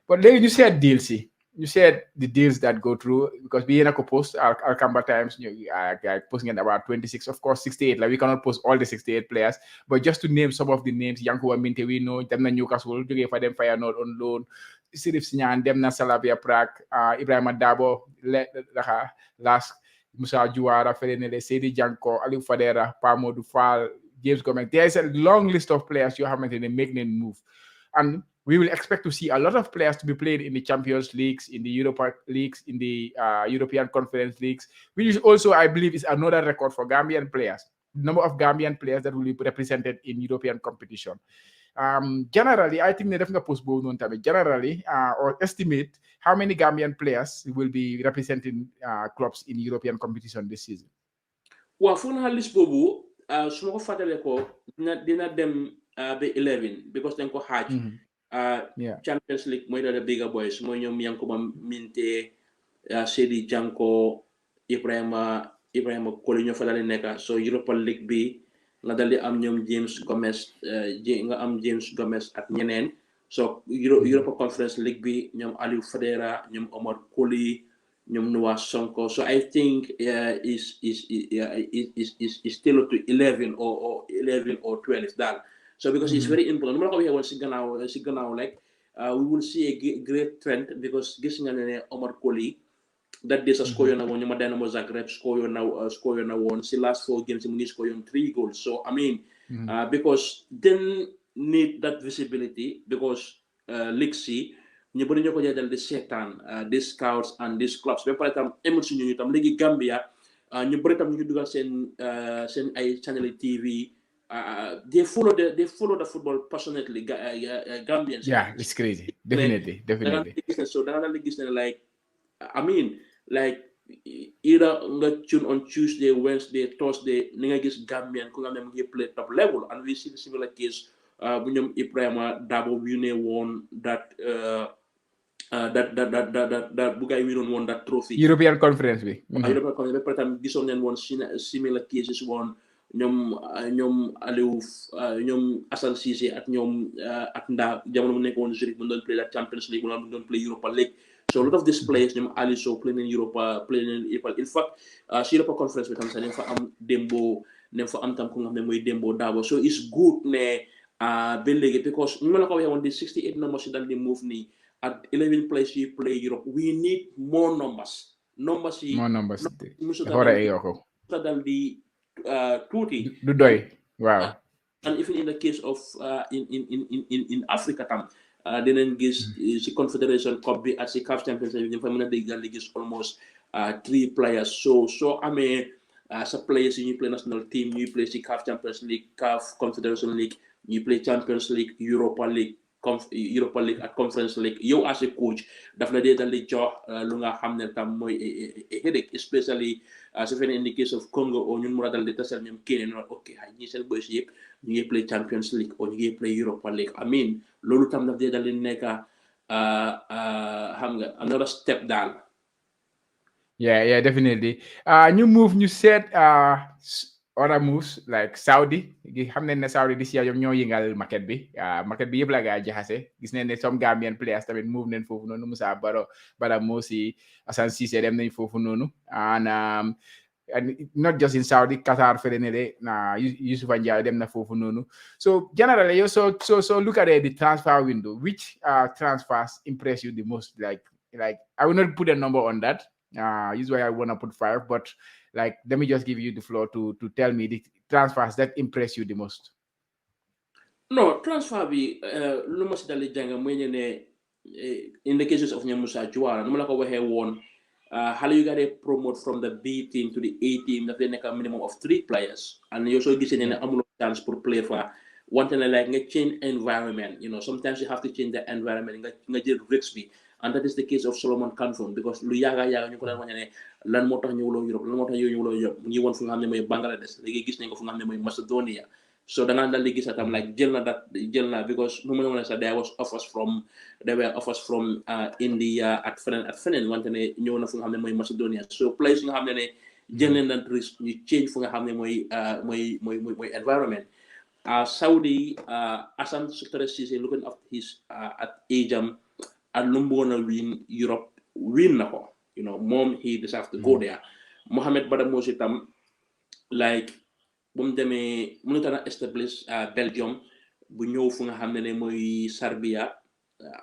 But then you said deals. You said the deals that go through because we in a post our Canberra Times posting at about 26, of course 68. Like we cannot post all the 68 players, but just to name some of the names: Yankuba Minte, we know them na Newcastle, joge for them Feyenoord on loan, Sirif Signan, them na Salabia Prague, Ibrahima Dabo, last Musa Juara, Ferenele, Sedi Janko, Ali Fadera, Pamo Dufal, James Gomez. There's a long list of players you haven't in the making move. And we will expect to see a lot of players to be played in the Champions Leagues, in the Europa Leagues, in the European Conference Leagues, which is also, I believe, is another record for Gambian players. Number of Gambian players that will be represented in European competition. Generally, I think they definitely postpone on time. Generally, or estimate how many Gambian players will be representing clubs in European competition this season. Well, for na list bobu, suma ko fatale ko dina dem be 11 because then ko hatch. Yeah. Champions League moy the bigger boys moy ñom Yankuba Minte, Sedi Janko, Ibrahima Koli ñoo fa dal nekk so Europa League bi nga dal di am ñoom James Gomez nga am James Gomez ak ñeneen so Europa Conference League bi ñoom Aliou Fadera ñoom Omar Koli ñoom Noah Sonko so I think is still to 11 or 11 or 12 daal so because it's very important nu ma la ko waxee woon si gannaaw like we will see a great trend because gis nga ne Omar Koli that day score on one Dynamo Zagreb score on one see last 4 games he score on 3 goals so I mean because then need that visibility because League C ñu bari ñoko jëdal di seetaan these scouts and these clubs ba pare tam émotion ñu tam léegi Gambia ñu bari tam ñu dugal seen ay channel TV they follow the football passionately Gambians yeah it's crazy definitely so dana la gis ne like I mean like either nga tune on Tuesday, Wednesday, Thursday, ni nga gis Gambian ku nga xam ne mu ngi play top level and we see the similar case bu ñoom Ibrahima Dabo winne woon that bu gaay winoon woon that trophy European Conference bi European Conference ba tam gisoon neen woon similar cases woon ñoom Aliou ñoom Assane Cissé ak ñoom ak ndaa jamono mu nekk woon Zurich mu doon play that Champions League mu doon play Europa League so a lot of these players ñoom Ali Sow playing in Europa in fact si Europa Conference bi tam sax nañ fa am Dembo nañ fa am tam ku nga xam ne mooy Dembo Dabo so it's good ne ba léegi because ñu ma la ko waxee woon di 68 numbers yi dal di move nii at 11 players you play Europe we need more numbers yi musa dal di tuuti du doy waaw and even in the case of in Africa tam dinañ gis si Confederation Cup bi ak si CAF Champions League ñu fa mën a déggal di gis almost 3 players so amee sa players yi ñuy play national team ñuy play si CAF Champions League CAF Confederation League ñuy play Champions League Europa League ak Conference League yow as a coach daf la dee dal di jox lu nga xam ne tam mooy headache especially su fekkee in the case of Congo o ñun mu la dal di tasal ñoom keneen ok ñi seen boys yëpp ñu ngi play Champions League o ñu ngi play Europa League I mean loolu tam daf dee dal di nekk xam nga another step daal yeah definitely ñu seet other moves like Saudi xam nañ ne Saudi this year ñoom ñoo yëngal market bi yëpp la gaa jaxase gis nañ ne some Gambian players tamit move nañ foofu noonu Musa Baro Mosi Assane Cissé dem nañ foofu noonu and not just in Saudi Qatar fële ne de Youssoufa Ndiaye dem na foofu noonu so generally you so look at the transfer window which transfers impress you the most like I will not put a number on that usually I want to put 5 but like let me just give you the floor to tell me the transfers that impress you the most. No transfer bi lu ma si dal di jàng mooy ne in the cases of ñoom Musa Juara nu ma la ko waxee woon xale yu gaa promote from the B team to the A team daf lay nekk a minimum of 3 players and yow soo gisee ne amuloo chance pour play fa wante ne like nga change environment sometimes you have to change the environment nga jël risque bi and that is the case of Solomon Kanfon because lu yaaga ñu ko daan wax ne lan moo tax ñëwuloo Europe lan moo tax ñëwuloo Europe mu ngi woon fu nga xam ne mooy Bangladesh léegi gis nañ ko fu nga xam ne mooy Macedonia so da ngaa dal di gis atam like jël na because nu ma la sax there were offers from India ak feneen wante ne ñëw na fu nga xam ne mooy Macedonia so place yu nga xam ne jël nañ daan risque ñu change fu nga xam ne mooy environment Saudi Assane Cissé looking at his at age at lu mu bëggoon a win Europe win na ko moom he deserve to go there. Mohamed Badamosi tam like bu mu demee mënut a establish Belgium bu ñëw fu nga xam ne mooy Serbia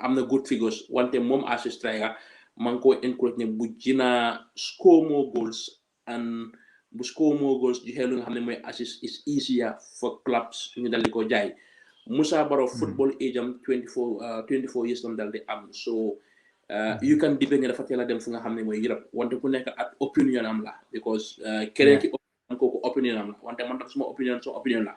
am na good figures wante moom as a striker maa ngi ko encourage ne bu jina score more goals and bu score more goals joxe lu nga xam ne mooy assist is easier for clubs ñu dal di ko jaay. Musa Barrow football age am 24 years lam dal di am so you can debate ne dafa teel a dem fu nga xam ne mooy Europe wante ku nekk ak opinion am la because keneen ki kooku opinion am la wante man tam suma opinion la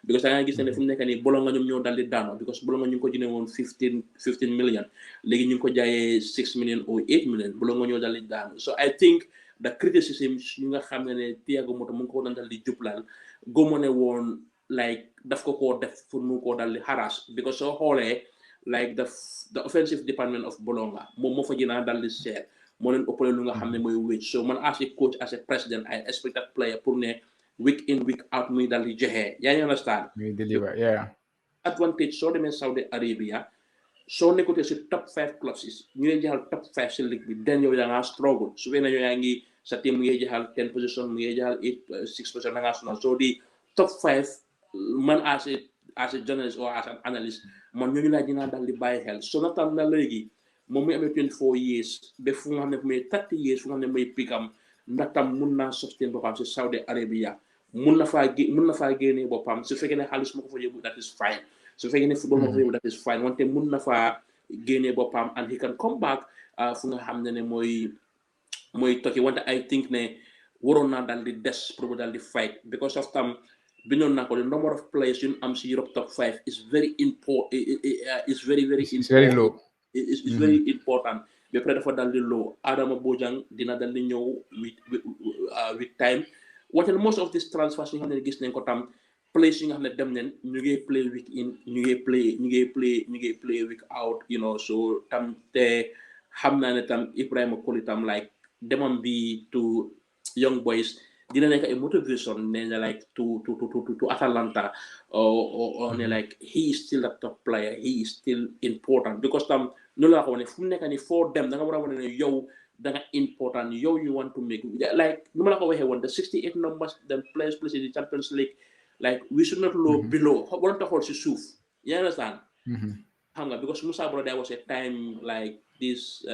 because da nga gis ne fu mu nekk nii Bologna ñoom ñoo dal di daano because Bologna ñu ngi ko jëndee woon 15 million léegi ñu ngi ko jaayee 6 million or 8 million Bologna ñoo dal di daano so I think the criticism yu nga xam ne Thiago Motta mu ngi ko dal di jublal gomo ne woon like daf ko koo def pour mu ko dal di harass because soo xoolee like the offensive department of Bologna moom moo fa gën a dal di seet moo leen ëppale lu nga xam ne mooy wage so man as a coach as a president I expect that player pour ne week in week out muy dal di joxe yaa ngi understand advantage soo demee Saudi Arabia soo nekkutee si top 5 clubs yi ñu ngi jeexal top 5 si league bi den yow da ngaa struggle su fekkee ne yow yaa ngi sa team mu ngi jeexal 10 position mu ngi jeexal 6 position da ngaa sonal so di top 5 man as a journalist or as an analyst man ñooñu laa dinaa dal di bàyyi xel so na tam na léegi moom muy amee 24 years ba fu nga xam ne muy 30 years fu nga xam ne muy pikam ndax tam mun naa sustain boppam si Saudi Arabia mun na faa génnee boppam su fekkee ne xaalis ma ko fa yóbbu that is fine su fekkee ne football ma ko fa yóbbu that is fine wante mun na faa génnee boppam and he can come back fu nga xam ne mooy tokki wante I think ne waroon naa dal di des pour dal di fight because of tam bindoon naa ko the number of players yu am si Europe top 5 is very important is very very important. It's very low. It's very important ba pare dafa dal di low Adama Bojang dina dal di ñëw with time wante most of these transfers yi nga xam ne gis nañ ko tam players yi nga xam ne dem nañ ñu ngi play week in ñu ngi play week out so tam te xam naa ne tam Ibrahima Koli tam like demam bi to young boys dina nekk a motivation ne like to Atalanta or ne like he is still a top player he is still important because tam noonu laa ko wane fu mu nekk nii foo dem da nga war a wane ne yow da nga important yow you want to make like nu ma la ko waxee woon the 68 numbers the players play in the Champions League like we should not low below waroon taxool si suuf you understand xam nga because Musa Bro there was a time like this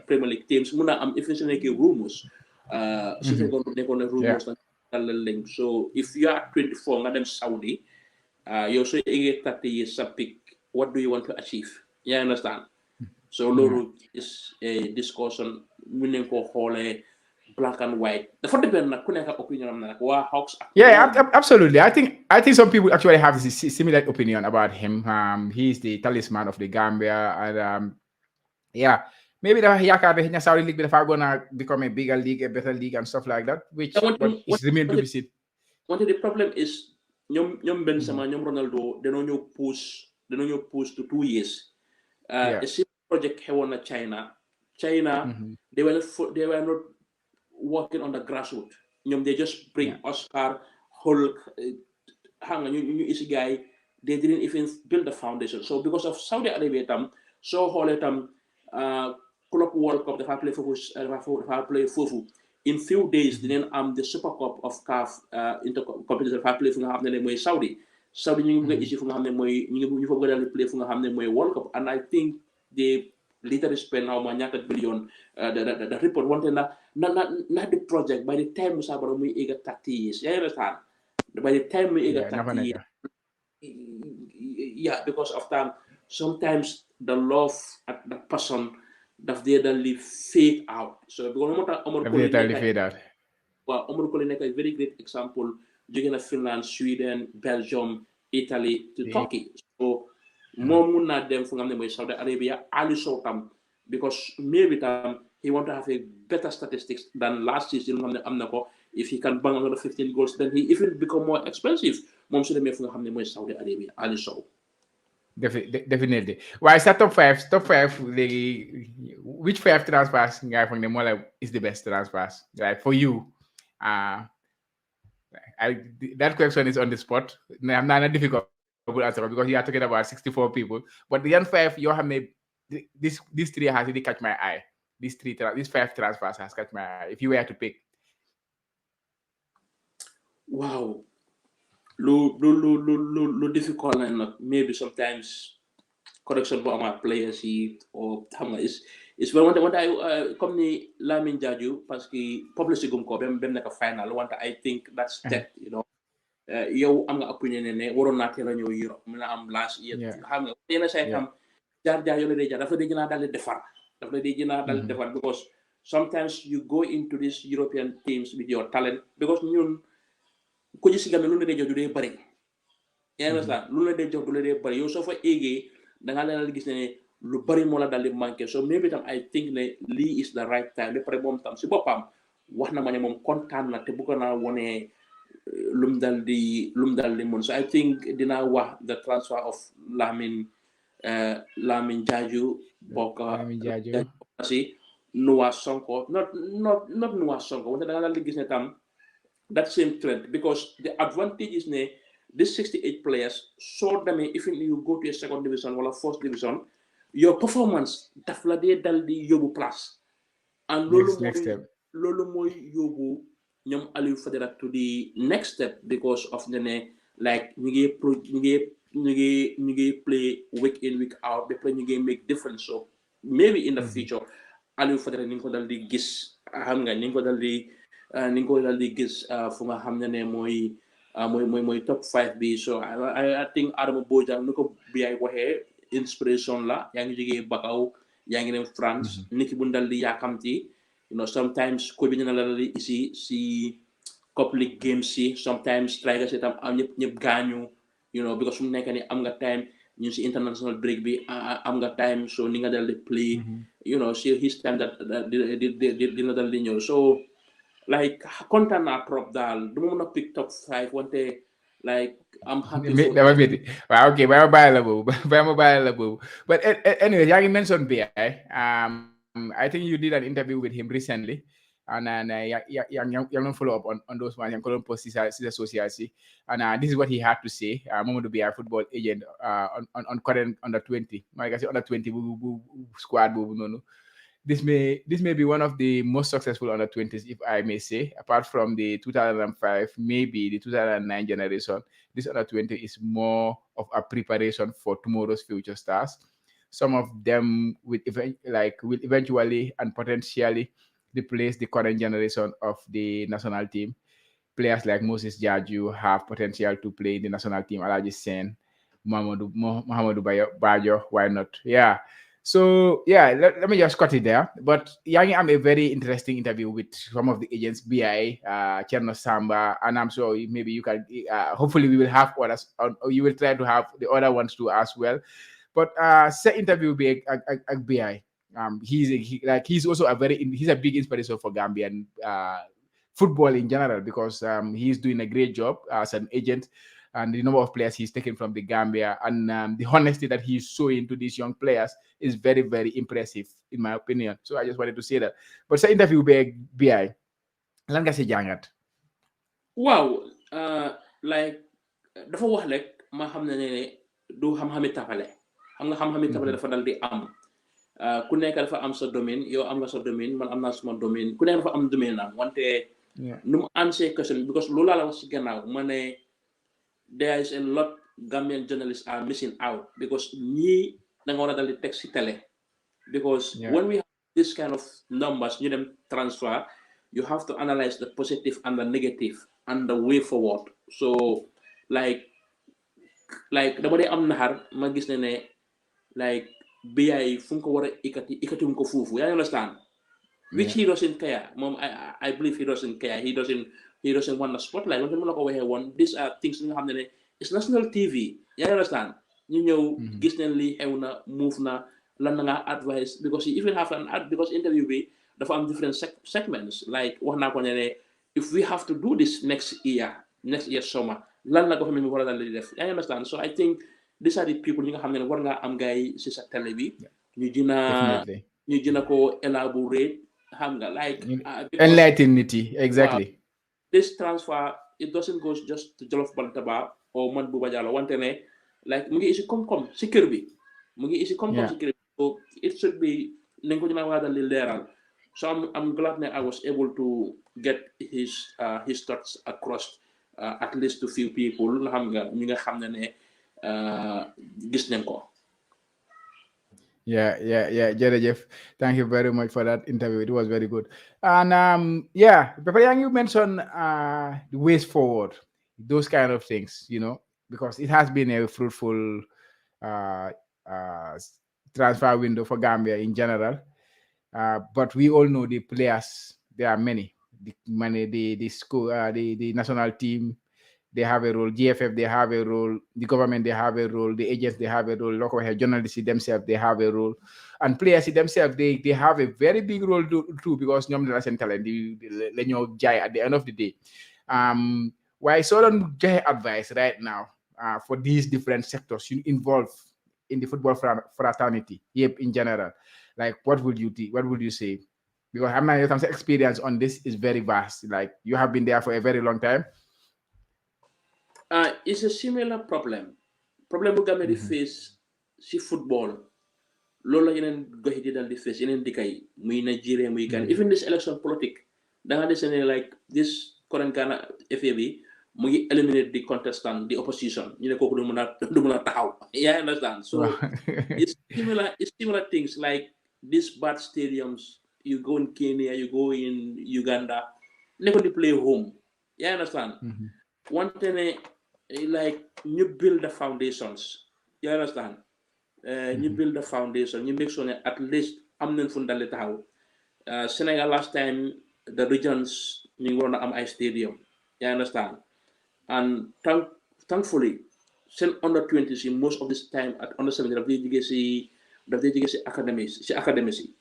Premier League teams mun naa am efficiently rumors su fekkoon nekkoon ne rumors na la link so if you are 24 nga dem Saudi yow soo eggee 30 years sa pick what do you want to achieve you understand so loolu is a discussion mun nañ koo xoolee black and white dafa depend nag ku nekk opinion am na nag waa Hawks absolutely I think some people actually have this similar opinion about him he is the talisman of the Gambia and maybe the yaakaar ne Saudi League bi dafa gonna become a bigger league a better league and stuff like that which but is remain to be seen wante the problem is ñoom Benzema ñoom Ronaldo dañoo ñëw push to 2 years a simple project xewoon na China they were not working on the grassroots ñoom they just bring Oscar Hulk xam nga ñu isi gars yi they didn't even build the foundation so because of Saudi Arabia tam soo xoolee tam Club World Cup dafa play foofu in few days dinañ am the Super Cup of CAF intercompetition dafa play fu nga xam ne mooy Saudi ñu ngi bëgg a isi fu nga xam ne mooy ñu fa bëgg a play fu nga xam ne mooy World Cup and I think they literally spend how ma ñaata billion the report wante na the project by the time Musa Barrow muy egg 30 years you understand by the time muy egg 30 years because of time sometimes the love at the person daf dee dal di fade out so because moo tax Omar Colley nekk a very great example jóge na Finland Sweden Belgium Italy to Turkey so moom mun naa dem fu nga xam ne mooy Saudi Arabia Ali Sow tam because maybe tam he want to have a better statistics than last season nga xam ne am na ko if he can bang another 15 goals then he even become more expensive moom su demee fu nga xam ne mooy Saudi Arabia Ali Sow definitely waaye sa top 5 léegi which 5 transfers nga foog ne moo la is the best transfers like for you that question is on the spot I'm not difficult answer because you are talking about 64 people but the young 5 yoo xam ne These three has really catch my eye. These five transfers has catch my eye. If you were to pick, Wow, lu difficult na nag maybe sometimes correction bu amaat players yi or xam nga is wante I comme ni Lamin Jaaju parce que publicité gum ko bem nekk final wante I think that's that yow am nga opinion ne waroon naa teel a ñëw Europe mën na am last year yeah, xam nga yenn say yeah, tam jaar yoo la dee jaar dafa dee gën a dal di defar dafa la dee gën a dal di defar because sometimes you go into these European teams with your talent because ñun ko ci si game lu la dee jox du dee bëri yaa ngi la lu la dee jox du la dee bëri yow soo fa eegee da nga leen gis ne lu bëri moo la dal di manqué so maybe tam I think ne lii is the right time ba pare moom tam si boppam wax na ma ne moom kontaan na te bëgg naa wone lum dal di mun so I think dinaa wax the transfer of Lamin Jaaju bokk Lamin Jaaju. si Noah Sonko not Noah Sonko wante da nga dal di gis ne tam that same trend because the advantage is ne this 68 players so demee even you go to a second division wala first division your performance daf la dee dal di yóbbu place and Next step. loolu mooy yóbbu ñoom Aliou Fadera to the next step because of ne like ñu ngi play week in week out ba pare ñu ngi make difference so maybe in the future Aliou Fadera ni nga ko dal di gis xam nga ni nga ko dal di gis fu nga xam ne mooy top 5 bi so I think Adama Bojang ni ko bi ay waxee inspiration la yaa ngi jógee Bakaw yaa ngi dem France niki bu dal di yaakamti sometimes ko bi ñu la dal di isi si Cup League games si sometimes strikers itam am ñëpp gaañu because su mu nekk ni am nga time ñu si international break bi am nga time so ni nga dal di play si his time that dina dal di ñëw so like kontaan naa trop daal du ma mën a pick top 5 wante like I'm happy for That was it. Well, okay, but But anyway, you mentioned BI. I think you did an interview with him recently, and then you follow up on those ones. You couldn't post his associacy, and this is what he had to say. Mamadou BI football agent on current under 20. Like I say, under 20 squad. No. This may be one of the most successful under 20s, if I may say, apart from the 2005, maybe the 2009 generation. This under 20 is more of a preparation for tomorrow's future stars. Some of them will eventually and potentially replace the current generation of the national team. Players like Moses Jaju have potential to play in the national team. Alaji Sen, Muhammadu Bajo, why not? Yeah. So yeah, let me just cut it there. But Yang am a very interesting interview with some of the agents, BI, Cherno Samba, and I'm sure maybe you can. Hopefully, we will have others. Or you will try to have the other ones too as well. But set interview be a BI. He's also he's a big inspiration for Gambian football in general because he's doing a great job as an agent and the number of players he's taken from the Gambia and the honesty that he's showing to these young players is very, very impressive in my opinion. So I just wanted to say that. But sa interview BI, lan nga si jangat? Wow, like dafa wax rek ma xam ne du xam-xami tapale xam nga xam-xami tapale dafa dal di am ku nekk dafa am sa domaine yow am nga sa domaine man am naa suma domaine ku nekk dafa am domaine na wante nu mu answer question because loolu laa la wax si gannaaw ma ne there is a lot Gambian journalists are missing out because ñii da nga war a dal di teg si télé because when we have this kind of numbers ñu dem transfer you have to analyze the positive and the negative and the way forward so like dama dee am naxar ma gis ne like BI fu mu ko war a ikati mu ko foofu yaa understand which he doesn't care moom I believe he doesn't care he doesn't want the spotlight wante mu la ko waxee woon these are things nga xam ne it's national TV yaa understand ñu ñëw gis ne lii xew na move na lan na nga advice because you even have because interview bi dafa am different segments like wax naa ko ne if we have to do this next year summer lan la ko xam ne mi war a dal di def yaa understand so I think these are the people ñi nga xam ne war ngaa am gars yi si sa télé bi ñu dina ko elaborate xam nga like enlighten nit yi exactly this transfer it doesn't go just to Jollof Bantaba or man Buba Jallow wante ne like mu ngi isi koom-koom si kër bi mu ngi isi koom-koom si kër bi So it should be nañ ko dina wax dal di leeral. So I'm glad that I was able to get his thoughts across at least to few people nga xam nga ñi nga xam ne gis nañ ko. Yeah. Jerejef, thank you very much for that interview. It was very good. And yeah, Papa Yang, you mentioned the ways forward, those kind of things, because it has been a fruitful uh, uh, transfer window for Gambia in general. But we all know the players. There are many. The school, the national team, they have a role. GFF, they have a role. The government, they have a role. The agents, they have a role. Local health journalists themselves, they have a role. And players themselves, they have a very big role too, because ñoom la seen talent la ñoo jaay at the end of the day. Why so don't get advice right now for these different sectors you involved in the football fraternity, yep, in general. Like, what would you say? Because I'm not experience on this is very vast. Like, you have been there for a very long time. It's a similar problem. Problem bu Gambia di face si football. Loolu la yeneen gox yi di dal di face yeneen dëkk yi muy Nigeria muy Ghana. Even this election politique da nga dese ne like this current Ghana FA bi mu ngi eliminate the contestant, the opposition. ñu ne kooku du mën a taxaw. Yeah, understand. So it's similar things like these bad stadiums. You go in Kenya, you go in Uganda, never they play home. Yeah, understand. One thing like you build the foundations. You understand? You build the foundation. You make sure that at least am nañ fu ndale taxaw. Senegal last time the regions ñu ngi waroon a am ay stadium. You understand? And thankfully, seen under 20s most of this time at under 17 daf dee jege si academy si.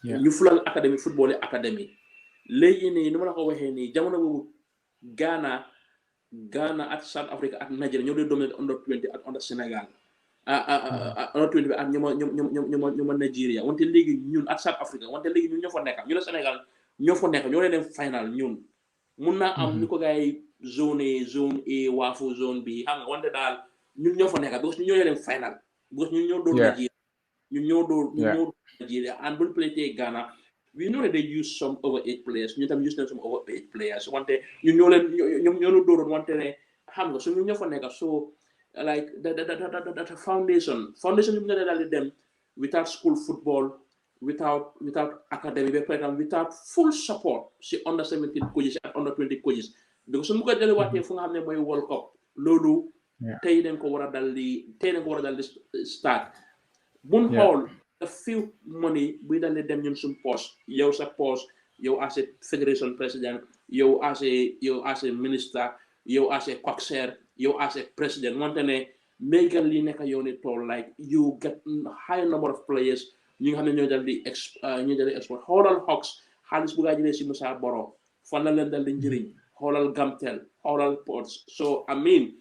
ñu fulal academy football academy. Léegi nii ni ma la ko waxee nii jamono boobu Ghana at South Africa at Nigeria ñoo dee dominate under 20 at under Sénégal under 20 bi at ñooma Nigeria wante léegi ñun at South Africa wante léegi ñun ñoo fa nekk ñu la Sénégal ñoo fa nekk ñoo leen dem final ñun mun naa am ni ko gars yi zone A waafu zone B xam nga wante daal ñun ñoo fa nekk because ñun ñoo leen dem final because ñun ñoo doon Nigeria ñun ñoo doon Nigeria and buñ play Ghana we know that they use some overage players ñu tam use nañ some overage players wante ñun ñoo leen ñoo la dooroon wante ne xam nga so ñun ñoo fa nekk so like the foundation bi mu ne daal di dem without school football without academy ba pare tam without full support si under 17 coaches ak under 20 coaches because su mu ko delluwaatee fu nga xam ne mooy World Cup loolu tey dañ ko war a dal di start buñ xool a few money buy dal di dem ñun suñ poste yow sa poste yow as a federation president yow as a minister yow as a coxer yow as a president wante ne mégal li nekk yow ni tool like you get high number of players ñi nga xam ne ñoo dal di export xoolal Hawks xaalis bu gaa jëlee si Musa Boro fan la leen dal di njëriñ xoolal Gamtel xoolal Ports so I mean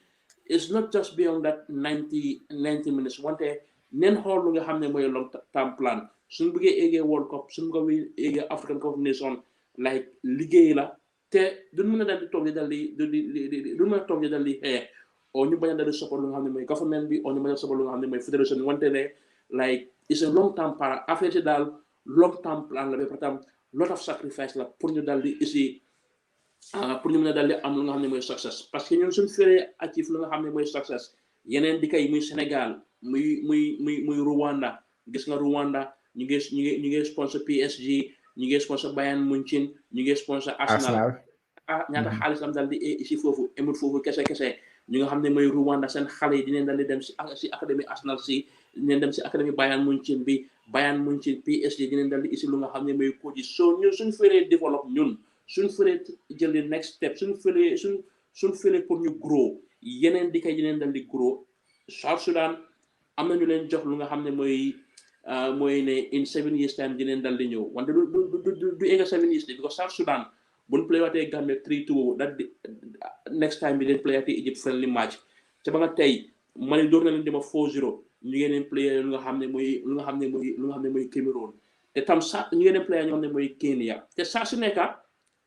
it's not just beyond that 90 minutes wante neen xool lu nga xam ne mooy long term plan suñu bëggee eggee World Cup suñu bëggee eggee African Cup of Nations like liggéey la te duñ mën a dal di toog di duñ mën a toog di dal di xeex o ñu bañ a dal di support lu nga xam ne mooy government bi o ñu bañ a support lu nga xam ne mooy fédération bi wante ne like it's a long term plan affaire ci daal long term plan la ba pare lot of sacrifice la pour ñu dal di ici pour ñu mën a dal di am lu nga xam ne mooy success parce que ñun suñ feree achieve lu nga xam ne mooy success yeneen di kay muy Sénégal muy Rwanda gis nga Rwanda ñu ngi sponsor PSG ñu ngi sponsor Bayern Munchen ñu ngi sponsor Arsenal ñaata xaalis am dal di ici foofu emut foofu kese ñu nga xam ne mooy Rwanda seen xale yi dinañ dal di dem si académie Arsenal si dinañ dem si académie Bayern Munchen bi Bayern Munchen PSG dinañ dal di ici lu nga xam ne mooy coach yi so ñun suñ feree développe ñun suñ feree jël di next step suñ feree pour ñu grow yeneen di kay dinañ dal di grow South Sudan am na ñu leen jox lu nga xam ne mooy ne in 7 years time dinañ dal di ñëw wante du egga 7 years because South Sudan buñ play waatee Gambia 3-2 that next time bi leen play waatee Egypt friendly match te ba nga tey Mali door na leen dema 4-0 ñu ngi leen play lu nga xam ne mooy Cameroon te tam sa ñu ngi leen play ñoo xam ne mooy Kenya te saa su nekka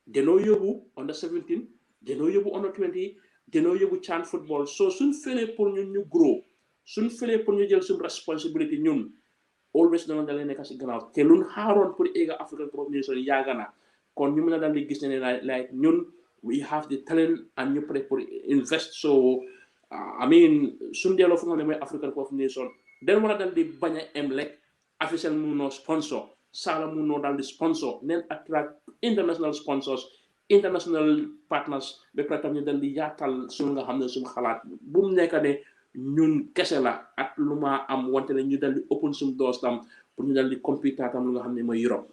danoo yóbbu under 17 danoo yóbbu under 20 danoo yóbbu CHAN football so suñ felee pour ñun ñu grow suñ felee pour ñu jël suñ responsibility ñun always noonu dalee nekk si gannaaw te luñ xaaroon pour éega African Cup of Nations yàgg na kon ñu mën a daal di gis ne like ñun we have the talent and ñu pare pour invest so I mean suñ delloo fu nga xam ne mooy African Cup of Nations den war a dal di bañ a em rek officiel mun noo sponsor Sala mun noo daal di sponsor neen attract international sponsors international partners ba pare tam ñu dal di yaatal suñu nga xam ne suñu xalaat bu mu nekk ne ñun kese la ak lu ma am wante ne ñu dal di open suñu doors tam pour ñu dal di compete tam lu nga xam ne mooy Europe.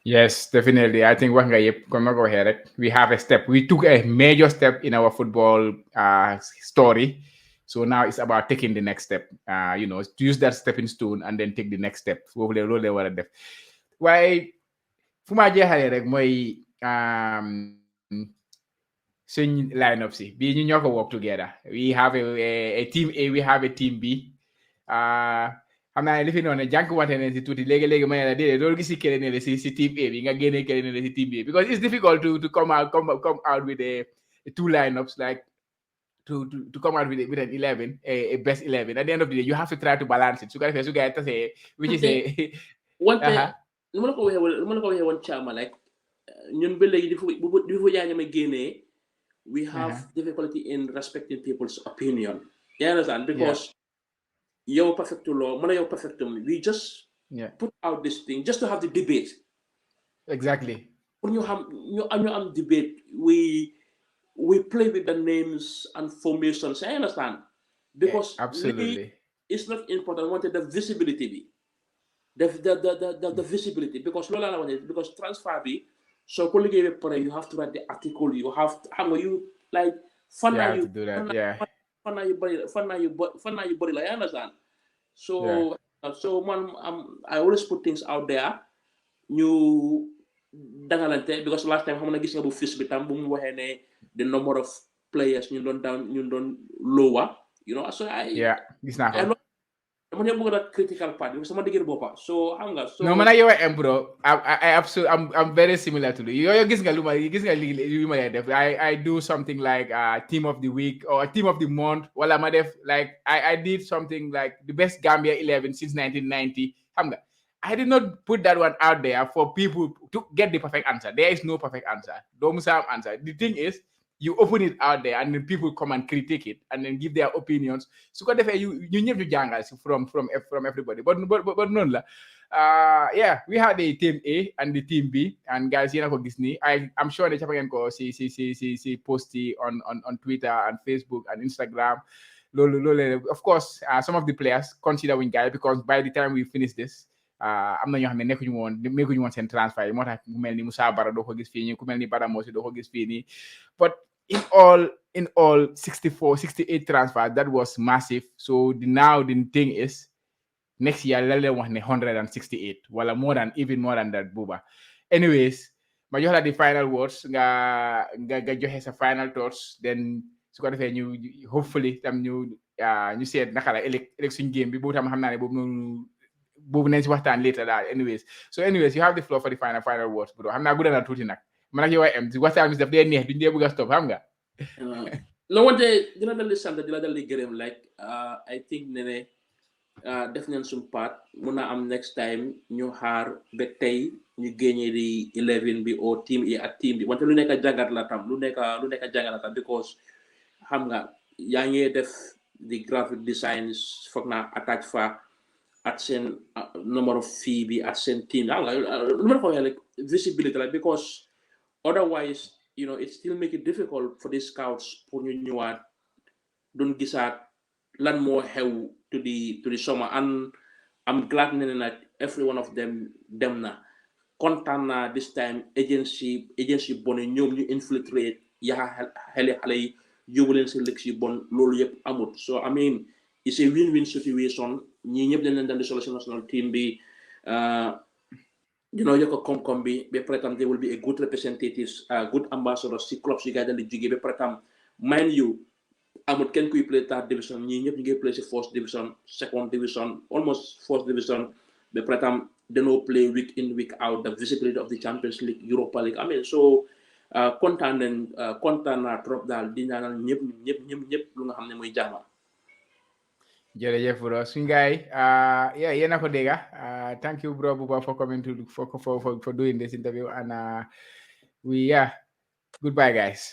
Yes, definitely. I think wax nga yëpp comme ma ko waxee rek we have a step. We took a major step in our football story. So now it's about taking the next step. To use that stepping stone and then take the next step. Foofu loolu la war a def. Waaye fu ma jeexalee rek mooy suñ lineup si bii ñu ñoo ko work together. We have a team A, we have a team B. xam naa ne li fi noonu jànkuwante ne si tuuti léegi-léegi ma ne la déedéet loolu gis si keneen ne si team A bi nga génnee keneen ne si team B because it's difficult to come out with a two lineups like to come out with an 11 a best 11 at the end of the day you have to try to balance it su ko defee su gars yi tasee which is a wante lu ma la ko waxee woon caama like ñun ba léegi di fu jaay génnee we have difficulty in respecting people's opinion. You understand? Because you're perfect law, you're perfect. We just put out this thing just to have the debate. Exactly. When you have debate, we play with the names and formations. I understand? Because absolutely, it's not important. I wanted the visibility be. The visibility because Lola wanted because transfer be. So you have to write the article. You have to how you like fun you to do that. Fun you body like I understand. So I always put things out there. You dangalante because last time I'm gonna give you fish bitam the number of players you don't lower. So I'm not that critical part because I'm not so no man you am bro I'm very similar to you I do something like team of the week or team of the month like I did something like the best Gambia 11 since 1990 I did not put that one out there for people to get the perfect answer. There is no perfect answer. Don't have answer. The thing is you open it out there and then people come and critique it and then give their opinions. So you need to jangle from everybody. But none we had the team A and the team B and guys Disney. I'm sure the Japan go see posty on Twitter and Facebook and Instagram. Of course, some of the players consider win guy because by the time we finish this, am na ñoo xam ne nekkuñu woon seen transfert yi moo tax ku mel ni Moussa Bara doo ko gis fii nii ku mel ni Bada Mosi doo ko gis fii nii but in all 68 transfers that was massive so the thing is next year la leen wax ne 168 wala even more than that Buba anyways ma jox la di final words nga joxe sa final thoughts then su ko defee ñu hopefully tam ñu seet naka la ëllëg suñ game bi boobu tam xam naa ne boobu noonu later that anyways you have the floor for the final words bro xam naa gudda na tuuti nag man ak yow am si waxtaan bi daf dee neex duñ dee bëgg a stop xam nga no wante dina dal di sant dina dal di gërëm like I think ne def nañ suñ part mun na am next time ñu xaar ba tey ñu génnee di 11 bi o team yi ak team bi wante lu nekk jàngat la tam lu nekk jàngat la tam because xam nga yaa ngi def the graphic designs foog naa attaque fa at seen number of fee bi at seen team like visibility like because otherwise it still make it difficult for the scouts pour ñu ñëwaat doon gisaat lan moo xew to the summer and I'm glad that every one of them dem na kontaan na this time agency bon ñoom ñu infiltrate yaa xale yi yóbbu leen si lëg si bon loolu yëpp amut so I mean it's a win-win situation ñi ñëpp dañ leen dal di solo si national team bi yokk koom-koom bi ba pare tam they will be a good representatives good ambassadors si clubs yi gars dal di jógee ba pare tam mind you amut kenn kuy play third division ñi ñëpp ñu ngi play si first division second division almost fourth division ba pare tam dañoo play week in week out the visibility of the Champions League Europa League I mean so kontaan naa trop daal di ñaanal ñëpp lu nga xam ne muy jàmm jërëjëf bro suñu gars yi yeah yéen a ko dégga thank you bro Buba for coming to for doing this interview and we yeah goodbye guys